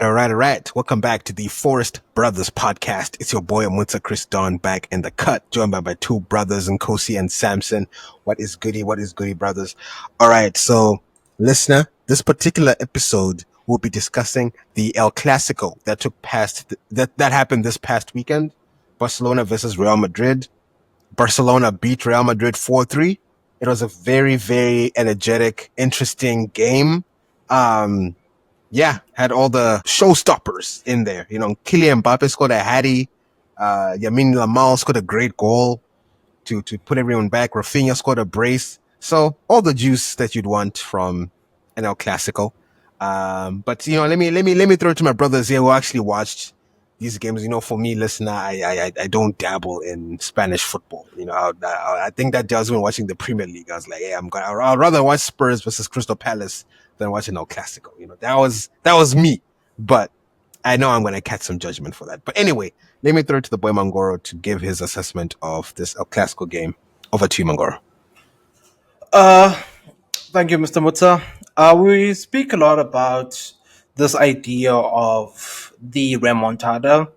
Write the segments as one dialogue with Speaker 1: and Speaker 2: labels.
Speaker 1: All right. Welcome back to the Forest Brothers podcast. It's your boy Amunsa Chris Don back in the cut, joined by my two brothers, Nkosi and Samson. What is goody? What is goody, brothers? All right. So, listener, this particular episode we'll be discussing the El Clasico that that happened this past weekend. Barcelona versus Real Madrid. Barcelona beat Real Madrid 4-3. It was a very, very energetic, interesting game. Um, yeah, had all the showstoppers in there. You know, Kylian Mbappe scored a hattie. Yamin Lamal scored a great goal to put everyone back. Rafinha scored a brace. So all the juice that you'd want from an El Clasico. But you know, let me throw it to my brothers here who actually watched these games. You know, for me, listener, I don't dabble in Spanish football. You know, I think that does when watching the Premier League. I was like, hey, I'd rather watch Spurs versus Crystal Palace than watching El Clasico. You know, that was me. But I know I'm going to catch some judgment for that. But anyway, let me throw it to the boy Mangoro to give his assessment of this El Clasico game. Over to you, Mangoro.
Speaker 2: Uh, Thank you, Mr. Mutsa. We speak a lot about this idea of the remontada,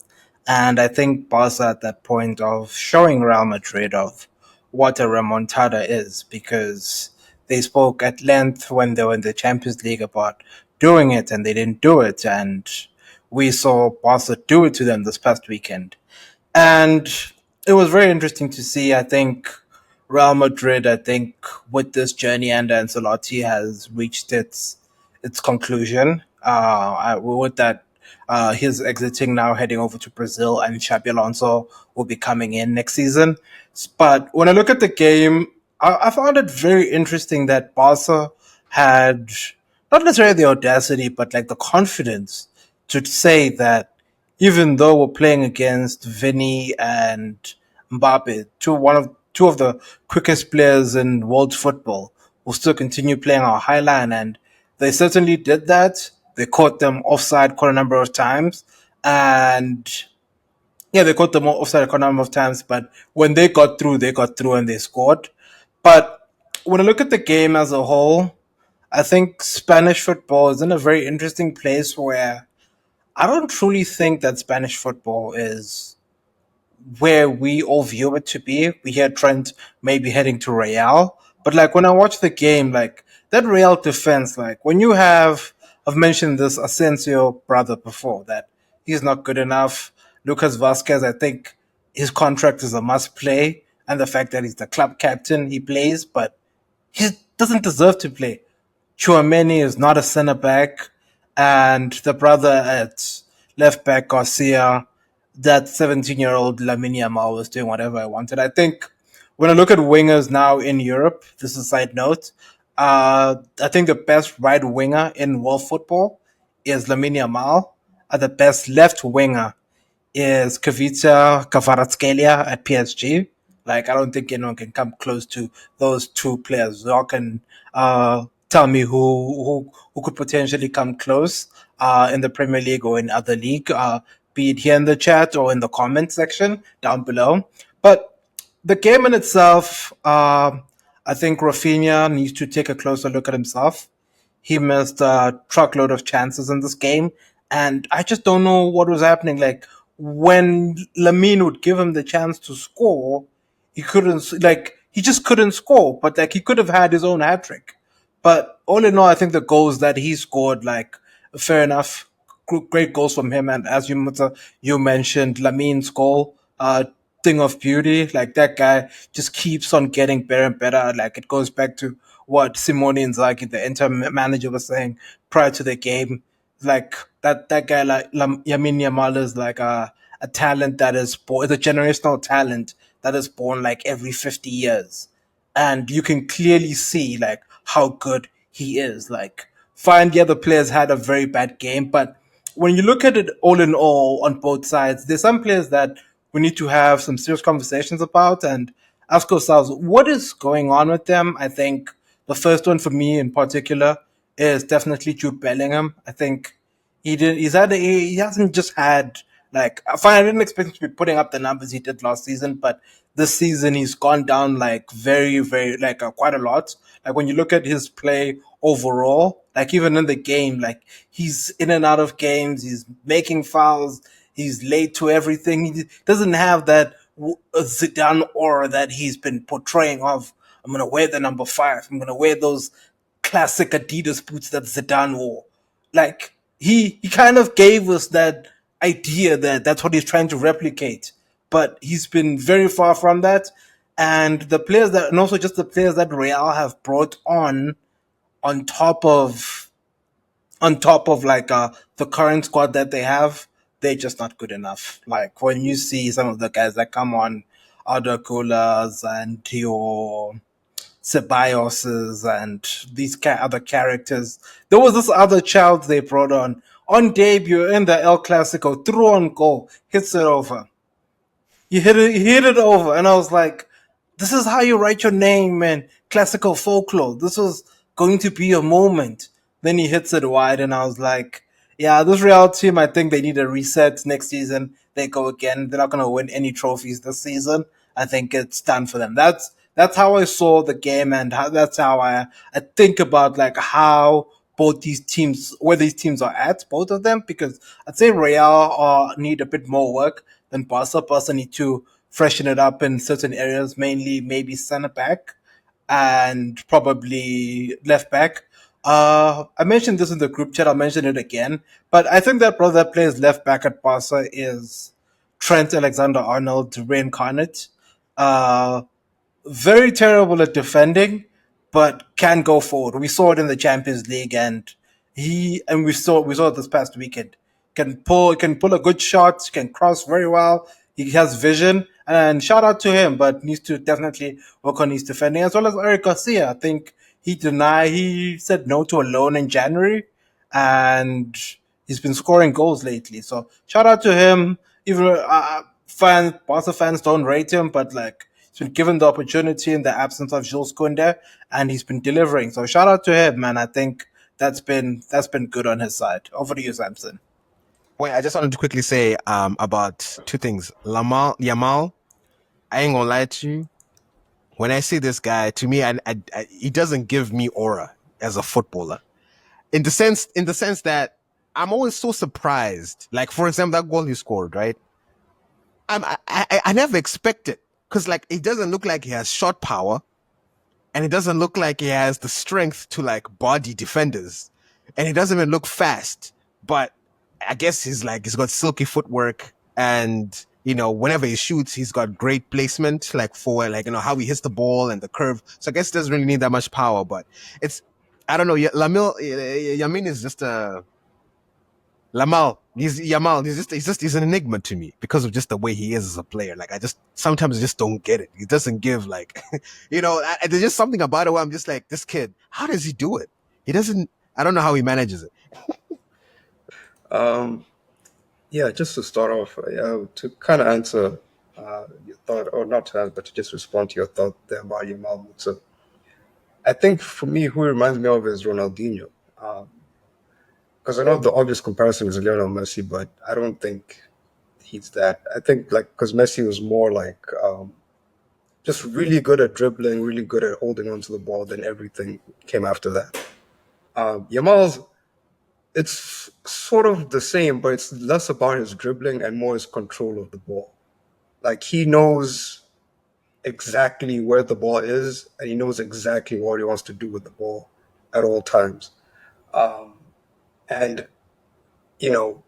Speaker 2: and I think Barca at that point of showing Real Madrid of what a remontada is, because they spoke at length when they were in the Champions League about doing it, and they didn't do it, and we saw Barca do it to them this past weekend. And it was very interesting to see. I think Real Madrid, I think with this journey under Ancelotti has reached its conclusion. With that, he's exiting now, heading over to Brazil, and Xabi Alonso will be coming in next season. But when I look at the game, I found it very interesting that Barca had not necessarily the audacity, but like the confidence to say that even though we're playing against Vinny and Mbappe, two of the quickest players in world football, we'll still continue playing our high line, and they certainly did that. They caught them offside quite a number of times, and yeah, they caught them offside quite a number of times. But when they got through and they scored. But when I look at the game as a whole, I think Spanish football is in a very interesting place where I don't truly think that Spanish football is where we all view it to be. We hear Trent maybe heading to Real, but like when I watch the game, like that Real defense, like when you have, I've mentioned this Asensio brother before that he's not good enough. Lucas Vasquez, I think his contract is a must play, and the fact that he's the club captain, he plays, but he doesn't deserve to play. Chouameni is not a centre back, and the brother at left back Garcia, that 17-year-old Lamine Yamal was doing whatever I wanted. I think when I look at wingers now in Europe, this is a side note. I think the best right winger in world football is Lamine Yamal. The best left winger is Kvicha Kvaratskhelia at PSG. Like, I don't think anyone can come close to those two players. Y'all can tell me who could potentially come close in the Premier League or in other league, be it here in the chat or in the comment section down below. But the game in itself, I think Rafinha needs to take a closer look at himself. He missed a truckload of chances in this game, and I just don't know what was happening. Like when Lamine would give him the chance to score, he couldn't. Like he just couldn't score. But like he could have had his own hat trick. But all in all, I think the goals that he scored, like fair enough, great goals from him. And as you mentioned, Lamine's goal, thing of beauty. Like that guy just keeps on getting better and better. Like it goes back to what Simone Inzaghi, the Inter manager, was saying prior to the game. Like that guy, like Yamin Yamal, is like a talent that is born, it's a generational talent that is born like every 50 years, and you can clearly see like how good he is. Like, fine, the other players had a very bad game, but when you look at it all in all on both sides, there's some players that we need to have some serious conversations about and ask ourselves what is going on with them. I think the first one for me in particular is definitely Jude Bellingham. I think he hasn't just had Like, fine, I didn't expect him to be putting up the numbers he did last season, but this season he's gone down like very, very, like quite a lot. Like when you look at his play overall, like even in the game, like he's in and out of games, he's making fouls, he's late to everything. He doesn't have that Zidane aura that he's been portraying of. I'm gonna wear the number 5. I'm gonna wear those classic Adidas boots that Zidane wore. Like he kind of gave us that idea that that's what he's trying to replicate, but he's been very far from that. And the players that, and also just the players that Real have brought on top of like the current squad that they have, they're just not good enough. Like when you see some of the guys that come on, Arda Coolers and your Ceballos and these other characters. There was this other child they brought on debut in the El Clasico, threw on goal, hits it over. You hit it over, and I was like, "This is how you write your name, man. Classical folklore. This was going to be a moment." Then he hits it wide, and I was like, "Yeah, this Real team. I think they need a reset next season. They go again. They're not going to win any trophies this season. I think it's done for them." That's how I saw the game, and that's how I think about like how both these teams, where these teams are at, both of them, because I'd say Real need a bit more work than Barca. Barca need to freshen it up in certain areas, mainly maybe center back and probably left back. I mentioned this in the group chat. I'll mention it again. But I think that brother that plays left back at Barca is Trent Alexander-Arnold reincarnate. Uh, Very terrible at defending, but can go forward. We saw it in the Champions League, and we saw it this past weekend. Can pull a good shot, can cross very well. He has vision, and shout out to him. But needs to definitely work on his defending as well as Eric Garcia. I think he said no to a loan in January, and he's been scoring goals lately. So shout out to him. Even Barca fans don't rate him, but like he's been given the opportunity in the absence of Jules Koundé, and he's been delivering. So shout out to him, man. I think that's been good on his side. Over to you, Samson.
Speaker 1: Wait, I just wanted to quickly say about two things. Yamal, I ain't gonna lie to you. When I see this guy, to me, he doesn't give me aura as a footballer. In the sense that I'm always so surprised. Like for example, that goal he scored, right? I never expected because like it doesn't look like he has shot power, and it doesn't look like he has the strength to like body defenders, and he doesn't even look fast. But I guess he's got silky footwork, and whenever he shoots, he's got great placement, like for like how he hits the ball and the curve. So I guess he doesn't really need that much power, but it's I don't know. Yamin is just a Lamal, he's Yamal. He's an enigma to me because of just the way he is as a player. Like I just sometimes just don't get it. He doesn't give like, there's just something about it where I'm just like, this kid, how does he do it? He doesn't. I don't know how he manages it.
Speaker 3: Um, yeah, just to start off, to kind of answer your thought, or not to answer, but to just respond to your thought there about Yamal Mutsa. I think for me, who he reminds me of is Ronaldinho. Because I know the obvious comparison is Lionel Messi, but I don't think he's that. I think like because Messi was more like just really good at dribbling, really good at holding onto the ball. Then everything came after that. Yamal's it's sort of the same, but it's less about his dribbling and more his control of the ball. Like he knows exactly where the ball is, and he knows exactly what he wants to do with the ball at all times. Um, and you know,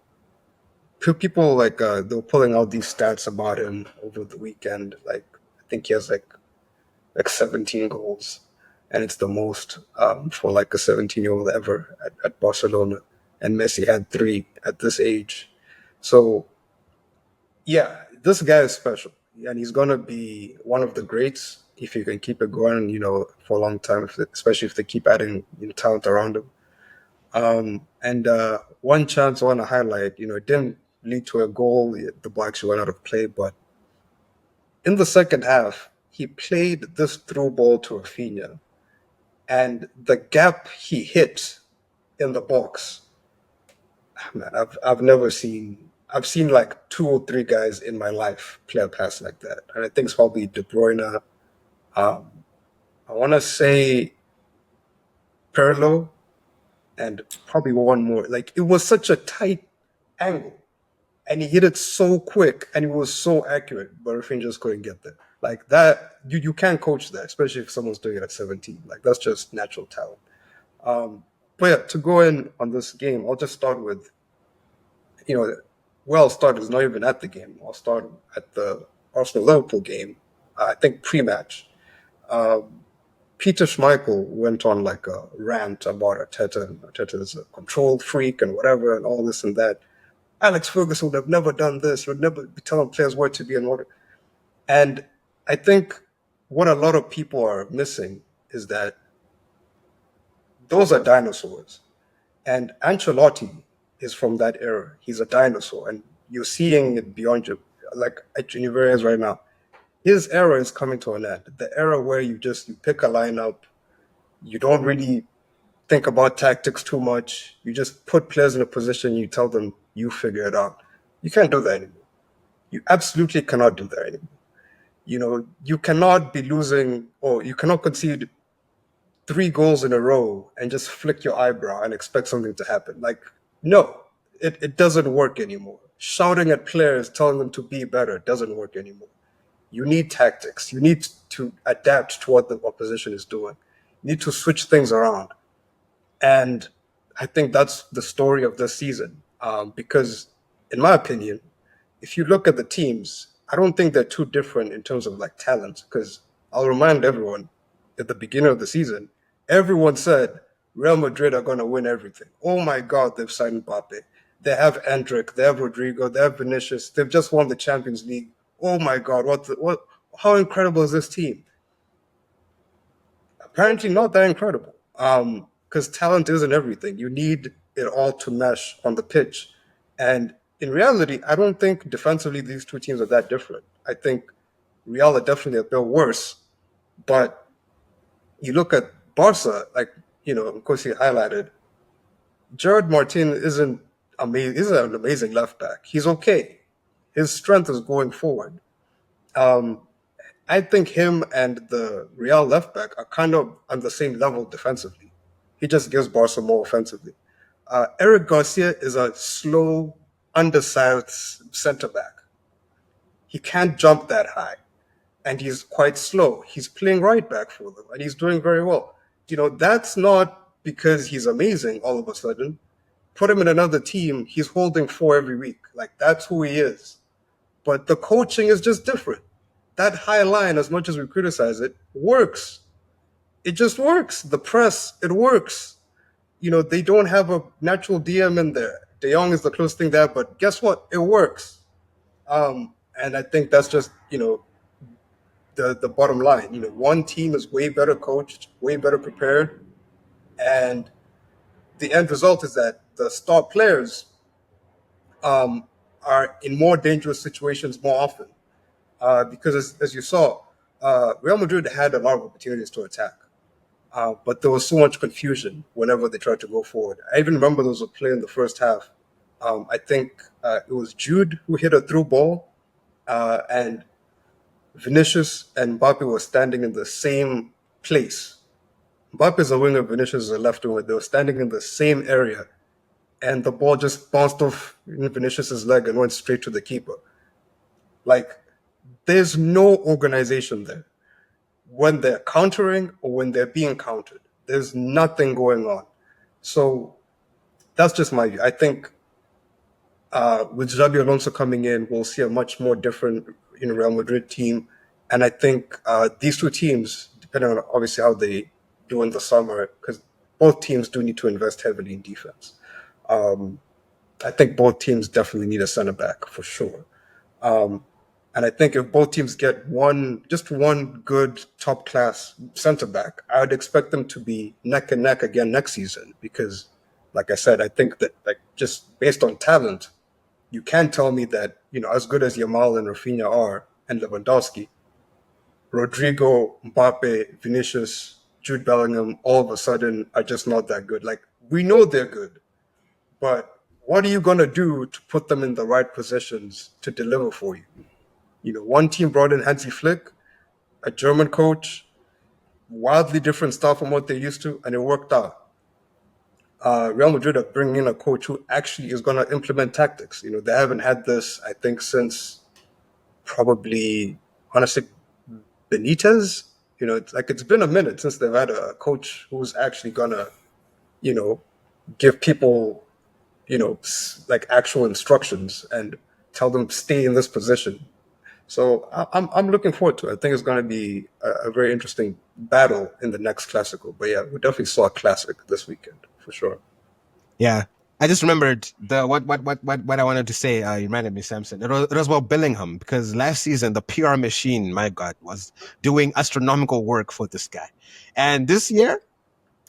Speaker 3: people like they were pulling out these stats about him over the weekend. Like I think he has like 17 goals, and it's the most for like a 17-year-old ever at Barcelona. And Messi had three at this age. So yeah, this guy is special, and he's gonna be one of the greats if you can keep it going. For a long time, especially if they keep adding talent around him. And one chance I want to highlight, it didn't lead to a goal. The Blacks went out of play, but in the second half, he played this through ball to Rafinha, and the gap he hit in the box, man, I've never seen. I've seen like two or three guys in my life play a pass like that, and I think it's probably De Bruyne. Um, I want to say Perlo, and probably one more. Like it was such a tight angle, and he hit it so quick, and he was so accurate, but Rafinha just couldn't get there. Like that, you can't coach that, especially if someone's doing it at 17. Like that's just natural talent. Um, but yeah, to go in on this game, I'll just start with, you know, where I'll start is not even at the game. I'll start at the Arsenal Liverpool game. I think pre-match. Um, Peter Schmeichel went on like a rant about Arteta, and Arteta is a control freak and whatever, and all this and that. Alex Ferguson would have never done this. He would never be telling players where to be and what. And I think what a lot of people are missing is that those are dinosaurs. And Ancelotti is from that era. He's a dinosaur. And you're seeing it beyond you, like at Universal right now. His era is coming to an end. The era where you pick a lineup, you don't really think about tactics too much. You just put players in a position, you tell them you figure it out. You can't do that anymore. You absolutely cannot do that anymore. You cannot be losing, or you cannot concede three goals in a row and just flick your eyebrow and expect something to happen. Like, no, it doesn't work anymore. Shouting at players, telling them to be better doesn't work anymore. You need tactics. You need to adapt to what the opposition is doing. You need to switch things around. And I think that's the story of this season. Because, in my opinion, if you look at the teams, I don't think they're too different in terms of like talent. Because I'll remind everyone, at the beginning of the season, everyone said Real Madrid are going to win everything. Oh my God, they've signed Mbappe. They have Endrick, they have Rodrigo, they have Vinicius. They've just won the Champions League. Oh my God, what? How incredible is this team? Apparently, not that incredible. Because talent isn't everything. You need it all to mesh on the pitch. And in reality, I don't think defensively these two teams are that different. I think Real are definitely a bit worse. But you look at Barca, like, of course, he highlighted Jared Martin isn't amazing. Isn't an amazing left back. He's okay. His strength is going forward. Um, I think him and the Real left back are kind of on the same level defensively. He just gives Barca more offensively. Eric Garcia is a slow, undersized center back. He can't jump that high, and he's quite slow. He's playing right back for them, and he's doing very well. That's not because he's amazing all of a sudden. Put him in another team, he's holding four every week. Like, that's who he is. But the coaching is just different. That high line, as much as we criticize it, works. It just works. The press, it works. They don't have a natural DM in there. De Jong is the closest thing there, but guess what? It works. And I think that's just, the bottom line. One team is way better coached, way better prepared, and the end result is that the star players are in more dangerous situations more often. Because as you saw, Real Madrid had a lot of opportunities to attack. But there was so much confusion whenever they tried to go forward. I even remember there was a play in the first half. I think it was Jude who hit a through ball, and Vinicius and Mbappe were standing in the same place. Mbappe is a winger, Vinicius is a left winger. They were standing in the same area, and the ball just bounced off Vinicius's leg and went straight to the keeper. Like, there's no organization there when they're countering or when they're being countered. There's nothing going on. So that's just my view. I think with Xabi Alonso coming in, we'll see a much more different Real Madrid team. And I think these two teams, depending on obviously how they do in the summer, because both teams do need to invest heavily in defense. I think both teams definitely need a center back for sure. And I think if both teams get just one good top class center back, I would expect them to be neck and neck again next season. Because, like I said, I think that just based on talent, you can't tell me that as good as Yamal and Rafinha are and Lewandowski, Rodrigo, Mbappe, Vinicius, Jude Bellingham, all of a sudden are just not that good. Like, we know they're good, but what are you gonna do to put them in the right positions to deliver for you? One team brought in Hansi Flick, a German coach, wildly different style from what they're used to, and it worked out. Real Madrid are bringing in a coach who actually is going to implement tactics. They haven't had this, I think, since probably, honestly, Benitez. It's been a minute since they've had a coach who's actually going to, you know, give people, like actual instructions and tell them stay in this position. So I'm looking forward to it. I think it's going to be a very interesting battle in the next Clasico. But yeah, we definitely saw a classic this weekend for sure.
Speaker 1: Yeah. I just remembered the what I wanted to say. You reminded me, Samson. It was about Bellingham because last season the PR machine, my God, was doing astronomical work for this guy, and this year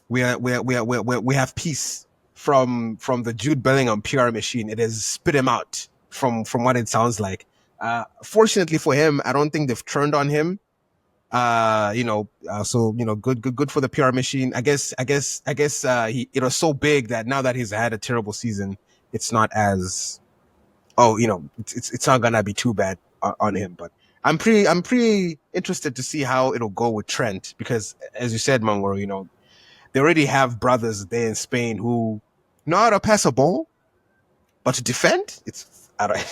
Speaker 1: we have peace from the Jude Bellingham PR machine. It has spit him out from what it sounds like. Fortunately for him, I don't think they've turned on him. So good for the PR machine. I guess he it was so big that now that he's had a terrible season, it's not as it's not gonna be too bad on him. But I'm pretty interested to see how it'll go with Trent because as you said, Mangoro, they already have brothers there in Spain who know how to pass a ball, but to defend, it's I don't.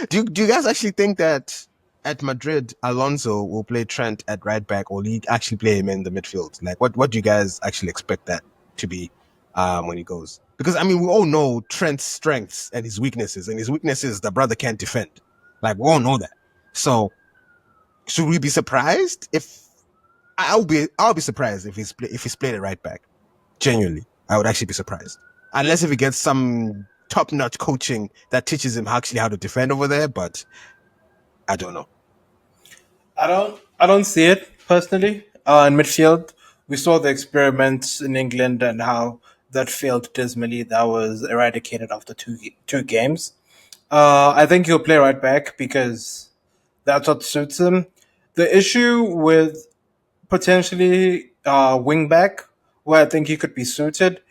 Speaker 1: Do you guys actually think that at Madrid Alonso will play Trent at right back, or will he actually play him in the midfield? Like, what do you guys actually expect that to be when he goes? Because I mean, we all know Trent's strengths and his weaknesses, the brother can't defend. Like we all know that. So should we be surprised if I'll be surprised if he's played at right back. Genuinely, I would actually be surprised. Unless if he gets some top-notch coaching that teaches him actually how to defend over there, but I don't know.
Speaker 2: I don't see it personally. In midfield, we saw the experiments in England and how that failed dismally. That was eradicated after two games. I think he'll play right back because that's what suits him. The issue with potentially wing back, where I think he could be suited.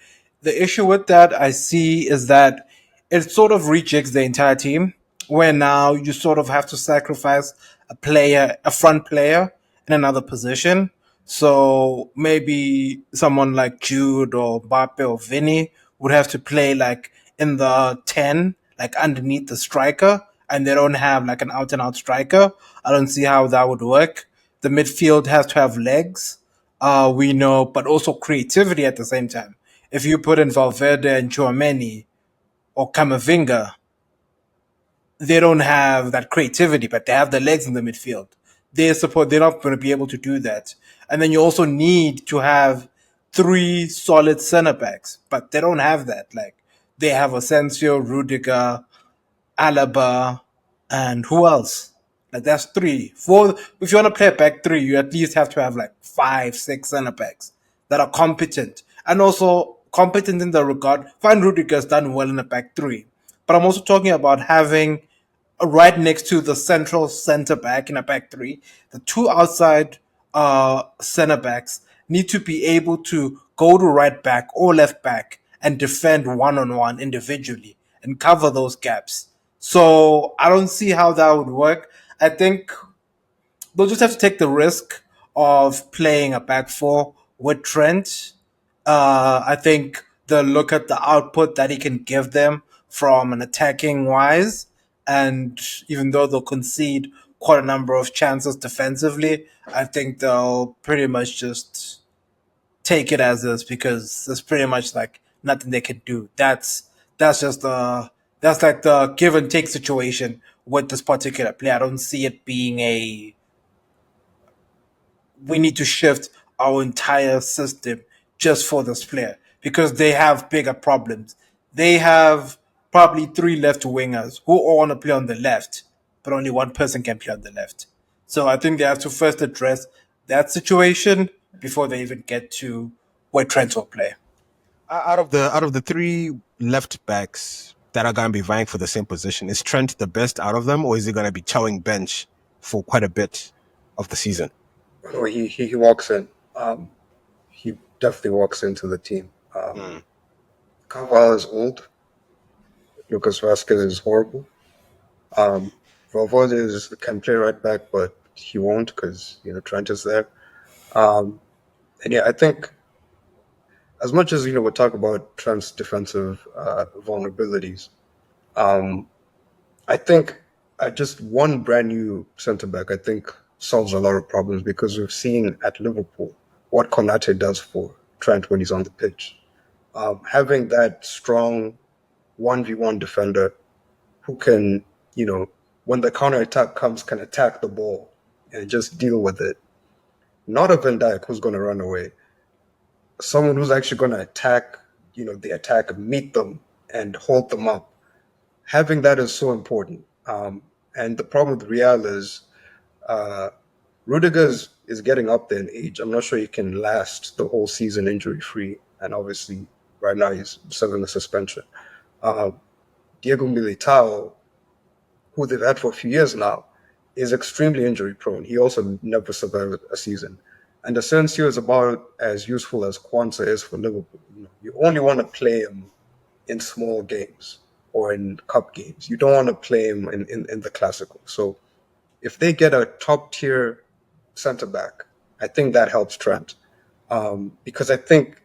Speaker 2: The issue with that I see is that it sort of rejigs the entire team, where now you sort of have to sacrifice a front player in another position. So maybe someone like Jude or Mbappe or Vinny would have to play like in the 10, like underneath the striker, and they don't have like an out and out striker. I don't see how that would work. The midfield has to have legs, we know, but also creativity at the same time. If you put in Valverde and Chouameni or Camavinga, they don't have that creativity, but they have the legs in the midfield. They're not going to be able to do that. And then you also need to have three solid center backs, but they don't have that. Like they have Asensio, Rudiger, Alaba, and who else? Like that's three. Four. If you want to play a back three, you at least have to have like five, six center backs that are competent and also competent in the regard. Fine, Rudiger's done well in a back three, but I'm also talking about having right next to the central center back in a back three, the two outside center backs need to be able to go to right back or left back and defend one on one individually and cover those gaps. So I don't see how that would work. I think they'll just have to take the risk of playing a back four with Trent. I think they'll look at the output that he can give them from an attacking wise. And even though they'll concede quite a number of chances defensively, I think they'll pretty much just take it as is because there's pretty much like nothing they can do. That's just that's like the give and take situation with this particular play. I don't see it being a we need to shift our entire system just for this player because they have bigger problems. They have probably three left wingers who all want to play on the left, but only one person can play on the left. So I think they have to first address that situation before they even get to where Trent will play.
Speaker 1: Out of the three left backs that are going to be vying for the same position, is Trent the best out of them, or is he going to be chowing bench for quite a bit of the season?
Speaker 3: Oh, he walks in. He definitely walks into the team.
Speaker 1: Mm.
Speaker 3: Carvalho is old. Lucas Vasquez is horrible. Um, Valverde can play right back, but he won't because Trent is there. Um, and yeah, I think as much as we talk about Trent's defensive vulnerabilities, um, I think just one brand new centre back, I think, solves a lot of problems because we've seen at Liverpool what Konate does for Trent when he's on the pitch. Having that strong 1v1 defender who can, when the counter attack comes, can attack the ball and just deal with it. Not a Van Dijk who's going to run away. Someone who's actually going to attack, the attack, meet them and hold them up. Having that is so important. And the problem with Real is uh, Rudiger is getting up there in age. I'm not sure he can last the whole season injury free. And obviously, right now he's serving a suspension. Uh, Diego Militao, who they've had for a few years now, is extremely injury prone. He also never survived a season. And Asensio is about as useful as Kwanzaa is for Liverpool. You only want to play him in small games or in cup games. You don't want to play him in the Clasico. So if they get a top tier centre back, I think that helps Trent. Because I think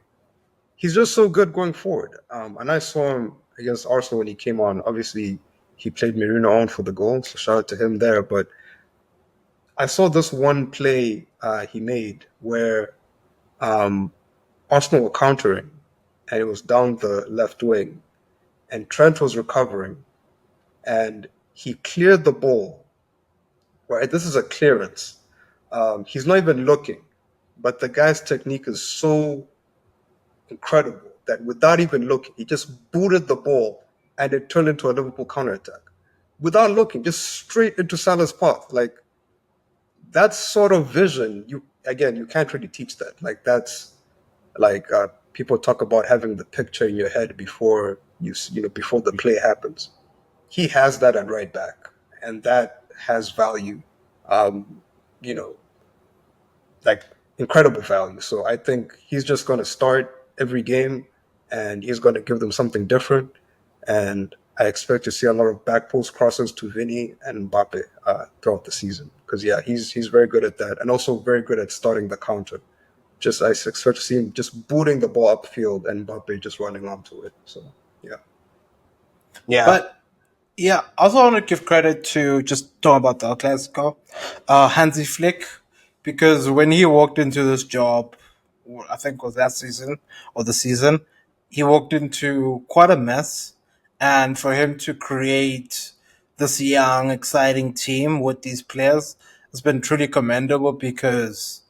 Speaker 3: he's just so good going forward. And I saw him against Arsenal when he came on. Obviously, he played Merino on for the goal, so shout out to him there. But I saw this one play he made where Arsenal were countering, and it was down the left wing, and Trent was recovering, and he cleared the ball. Right, this is a clearance. He's not even looking, but the guy's technique is so incredible that without even looking, he just booted the ball and it turned into a Liverpool counterattack. Without looking, just straight into Salah's path. Like that sort of vision, you can't really teach that. Like that's like people talk about having the picture in your head before before the play happens. He has that at right back, and that has value. Um, you know, like incredible value. So I think he's just going to start every game and he's going to give them something different. And I expect to see a lot of back post crosses to Vinny and Mbappe throughout the season. Because yeah, he's very good at that, and also very good at starting the counter. Just I expect to see him just booting the ball upfield and Mbappe just running onto it. So yeah,
Speaker 1: Yeah.
Speaker 2: But yeah, I also want to give credit to just talking about the Clasico, Hansi Flick, because when he walked into this job, I think it was that season or the season, he walked into quite a mess, and for him to create this young, exciting team with these players has been truly commendable because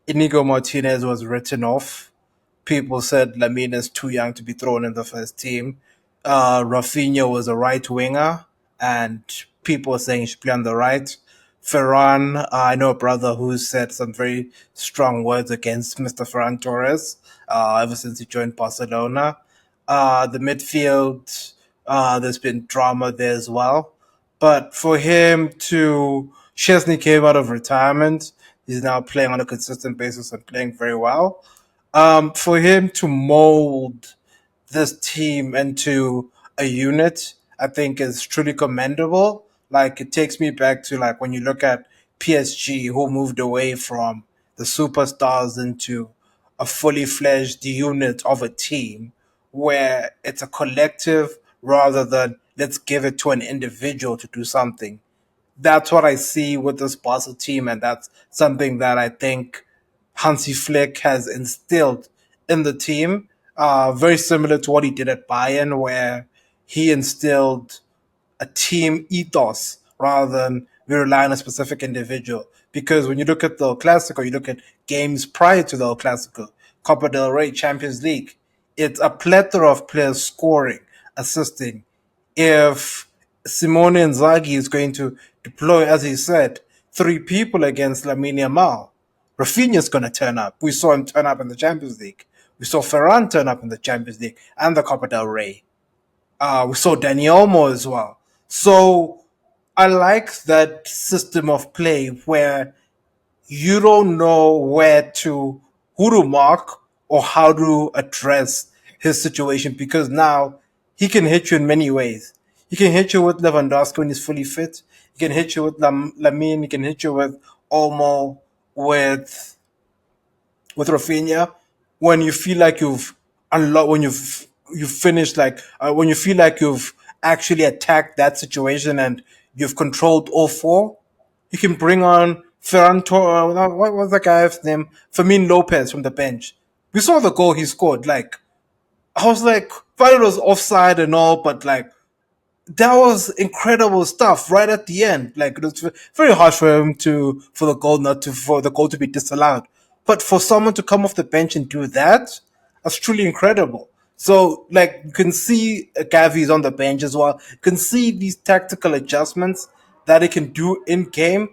Speaker 2: Inigo Martinez was written off. People said Lamine is too young to be thrown in the first team. Rafinha was a right winger, and people were saying he should play on the right. Ferran, I know a brother who said some very strong words against Mr. Ferran Torres ever since he joined Barcelona. The midfield, there's been drama there as well. But for him to, Chesney came out of retirement. He's now playing on a consistent basis and playing very well. For him to mold this team into a unit, I think is truly commendable. Like it takes me back to like when you look at PSG, who moved away from the superstars into a fully fledged unit of a team where it's a collective rather than let's give it to an individual to do something. That's what I see with this Barca team, and that's something that I think Hansi Flick has instilled in the team. Very similar to what he did at Bayern, where he instilled a team ethos rather than we rely on a specific individual. Because when you look at the Clasico, you look at games prior to the Clasico, Copa del Rey, Champions League, it's a plethora of players scoring, assisting. If Simone Inzaghi is going to deploy, as he said, three people against Lamine Yamal, Rafinha's going to turn up. We saw him turn up in the Champions League. We saw Ferran turn up in the Champions League and the Copa del Rey. We saw Dani Olmo as well. So I like that system of play where you don't know who to mark or how to address his situation because now he can hit you in many ways. He can hit you with Lewandowski when he's fully fit. He can hit you with Lamine. He can hit you with Olmo, with Rafinha. When you feel like you've unlocked, when you've finished, like when you feel like you've actually attacked that situation and you've controlled all four, you can bring on Ferran what was the guy's name? Fermin Lopez from the bench. We saw the goal he scored. Like I was like, fine, it was offside and all, but like that was incredible stuff right at the end. Like it was very hard for him to for the goal not to for the goal to be disallowed. But for someone to come off the bench and do that, that's truly incredible. So like you can see Gavi's on the bench as well. You can see these tactical adjustments that he can do in game.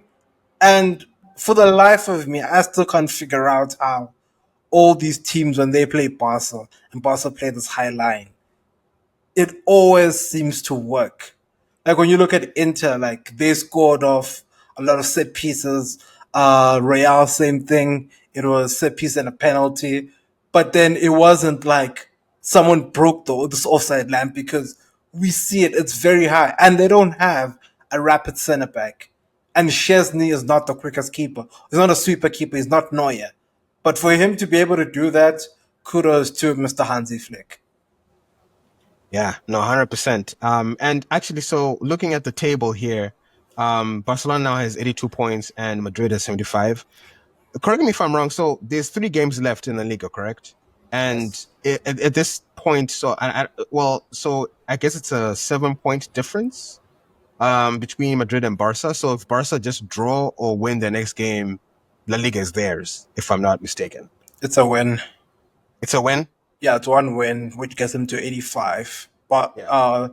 Speaker 2: And for the life of me, I still can't figure out how all these teams when they play Barca and Barca play this high line it always seems to work. Like when you look at Inter, like they scored off a lot of set pieces. Real, same thing. It was set piece and a penalty, but then it wasn't like someone broke this offside line because we see it. It's very high, and they don't have a rapid center back. And Chesney is not the quickest keeper. He's not a sweeper keeper. He's not Neuer. But for him to be able to do that, kudos to Mr. Hansi Flick.
Speaker 1: Yeah, no, 100%. And actually, so looking at the table here, Barcelona now has 82 points and Madrid has 75. Correct me if I'm wrong. So there's 3 games left in the Liga, correct? And
Speaker 2: Yes.
Speaker 1: at this point, so I guess it's a 7 point difference between Madrid and Barca. So if Barca just draw or win their next game, La Liga is theirs, if I'm not mistaken.
Speaker 2: It's a win.
Speaker 1: It's a win.
Speaker 2: Yeah, it's one win, which gets him to 85. But
Speaker 1: Yeah.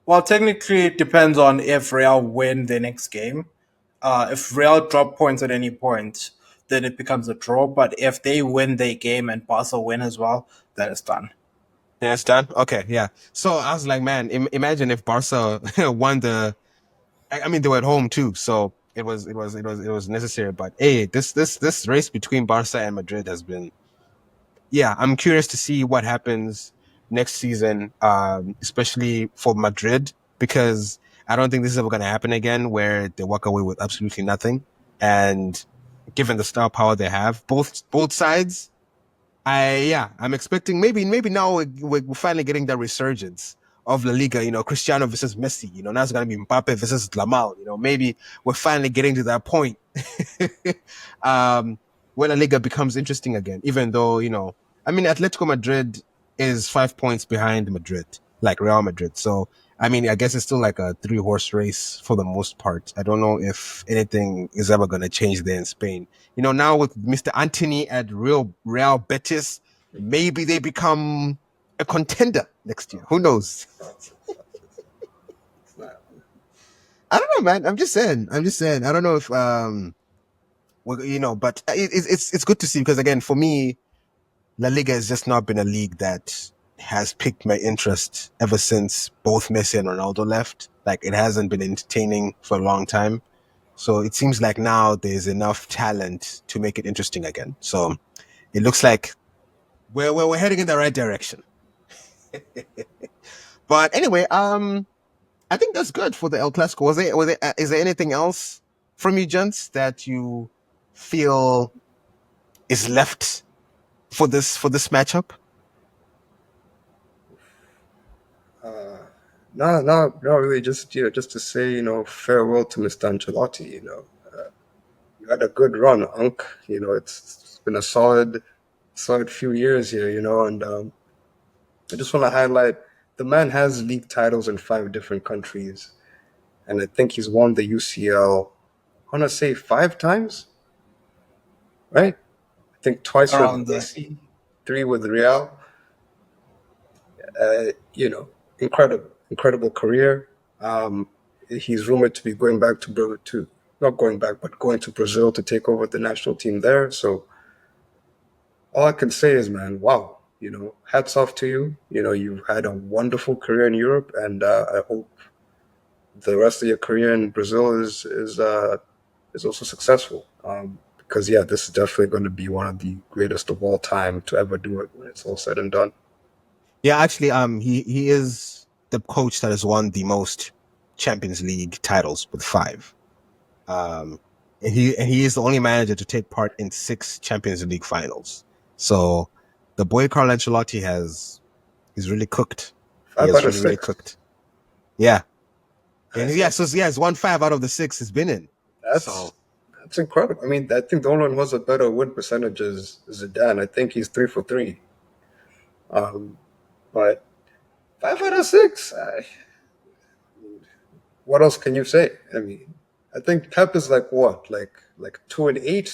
Speaker 2: well, technically, it depends on if Real win the next game. If Real drop points at any point, then it becomes a draw. But if they win their game and Barca win as well, then it's done.
Speaker 1: Yeah, it's done. Okay, yeah. So I was like, man, imagine if Barca won the. I mean, they were at home too, so it was necessary. But hey, this race between Barca and Madrid has been. Yeah, I'm curious to see what happens next season, especially for Madrid, because I don't think this is ever going to happen again, where they walk away with absolutely nothing. And given the star power they have, both sides I'm expecting maybe now we're finally getting the resurgence of La Liga. Cristiano versus Messi. Now it's gonna be Mbappe versus Lamal. Maybe we're finally getting to that point, um, where La Liga becomes interesting again. Even though I mean, Atletico Madrid is 5 points behind Madrid, like Real Madrid. So I mean, I guess it's still like a 3 horse race for the most part. I don't know if anything is ever gonna change there in Spain. Now with Mr. Anthony at Real Betis, maybe they become a contender next year. Who knows?
Speaker 3: It's not.
Speaker 1: I don't know, man. I'm just saying. I don't know if well, but it's good to see because again, for me, La Liga has just not been a league that has piqued my interest ever since both Messi and Ronaldo left. Like it hasn't been entertaining for a long time. So it seems like now there's enough talent to make it interesting again. So it looks like we're heading in the right direction. But anyway, I think that's good for the El Clasico. Is there anything else from you, gents, that you feel is left for this matchup?
Speaker 3: Uh, no, really. Just just to say, farewell to Mr. Ancelotti. You had a good run, Unc. It's been a solid few years here. And I just want to highlight the man has league titles in 5 different countries, and I think he's won the UCL. I want to say 5 times, right? I think twice with
Speaker 2: Around the
Speaker 3: AC, three with Real. Incredible career. He's rumored to be going back to not going back, but going to Brazil to take over the national team there. So all I can say is, man, wow. Hats off to you. You've had a wonderful career in Europe, and I hope the rest of your career in Brazil is also successful. Because yeah, this is definitely going to be one of the greatest of all time to ever do it when it's all said and done.
Speaker 1: Yeah, actually, he is. the coach that has won the most Champions League titles with 5. Um, and he is the only manager to take part in 6 Champions League finals. So the boy Carlo Ancelotti he's really cooked. He
Speaker 3: Five
Speaker 1: has
Speaker 3: out of
Speaker 1: really
Speaker 3: six.
Speaker 1: cooked. Yeah. And
Speaker 3: That's
Speaker 1: yeah, so yeah, it's won 5 out of the 6 he's been in.
Speaker 3: that's
Speaker 1: So
Speaker 3: that's incredible. I mean, I think the only one who has a better win percentage is Zidane. I think he's 3 for 3. But 5 out of 6. What else can you say? I mean, I think Pep is like what, like 2 and 8.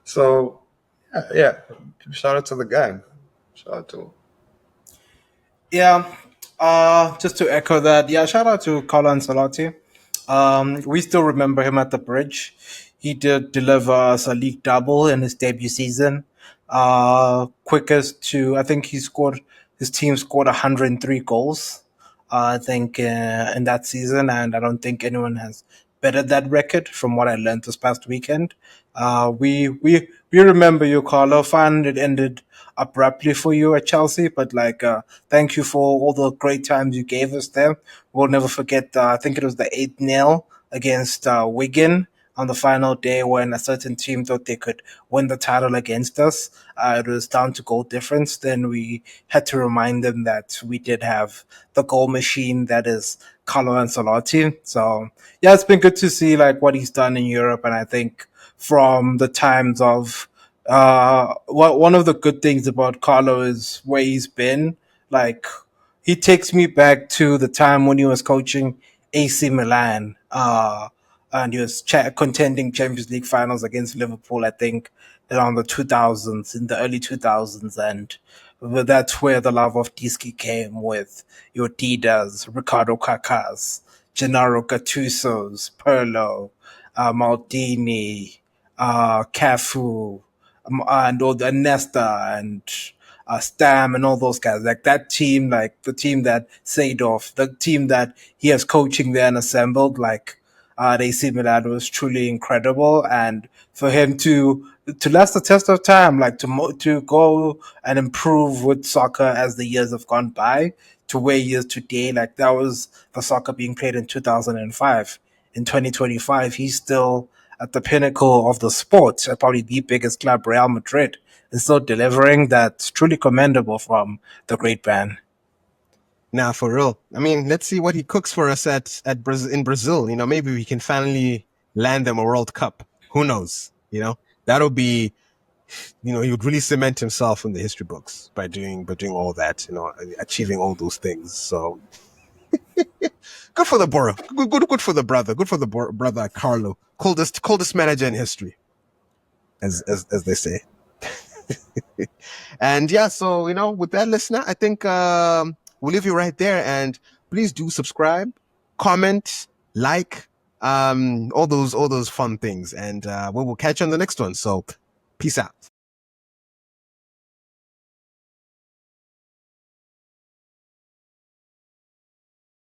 Speaker 3: So yeah. Shout out to the guy. Shout out to him.
Speaker 2: Yeah, just to echo that, yeah, shout out to Carlo Ancelotti. We still remember him at the bridge. He did deliver us a league double in his debut season. Quickest to, I think his team scored 103 goals, I think, in that season, and I don't think anyone has bettered that record from what I learned this past weekend. We remember you, Carlo. Fine, it ended abruptly for you at Chelsea, but thank you for all the great times you gave us there. We'll never forget. I think it was the 8-0 against Wigan on the final day when a certain team thought they could win the title against us. It was down to goal difference. Then we had to remind them that we did have the goal machine that is Carlo Ancelotti. So yeah, it's been good to see like what he's done in Europe, and I think from the times of one of the good things about Carlo is where he's been. Like he takes me back to the time when he was coaching AC Milan, and he was contending Champions League finals against Liverpool. I think around the 2000s, in the early 2000s, and that's where the love of Diski came with your Didas, Ricardo Kakas, Gennaro Gattuso's, Pirlo, Maldini, Cafu, and all the Nesta and Stam and all those guys. Like that team, like the team that Seedorf, the team that he has coaching there and assembled, like AC Milan was truly incredible. And for him to last the test of time, like to go and improve with soccer as the years have gone by to where he is today, like that was the soccer being played in 2005. In 2025, he's still at the pinnacle of the sport, at probably the biggest club, Real Madrid, and still delivering. That's truly commendable from the great man.
Speaker 1: now for real. I mean, let's see what he cooks for us in Brazil. Maybe we can finally land them a World Cup. Who knows? That'll be he would really cement himself in the history books by doing all that, achieving all those things. So good for the Boro. Good for the brother. Good for the brother Carlo. Coldest manager in history, as they say. And yeah, so with that, listener, I think we'll leave you right there. And please do subscribe, comment, like, all those fun things. And we will catch you on the next one. So peace out.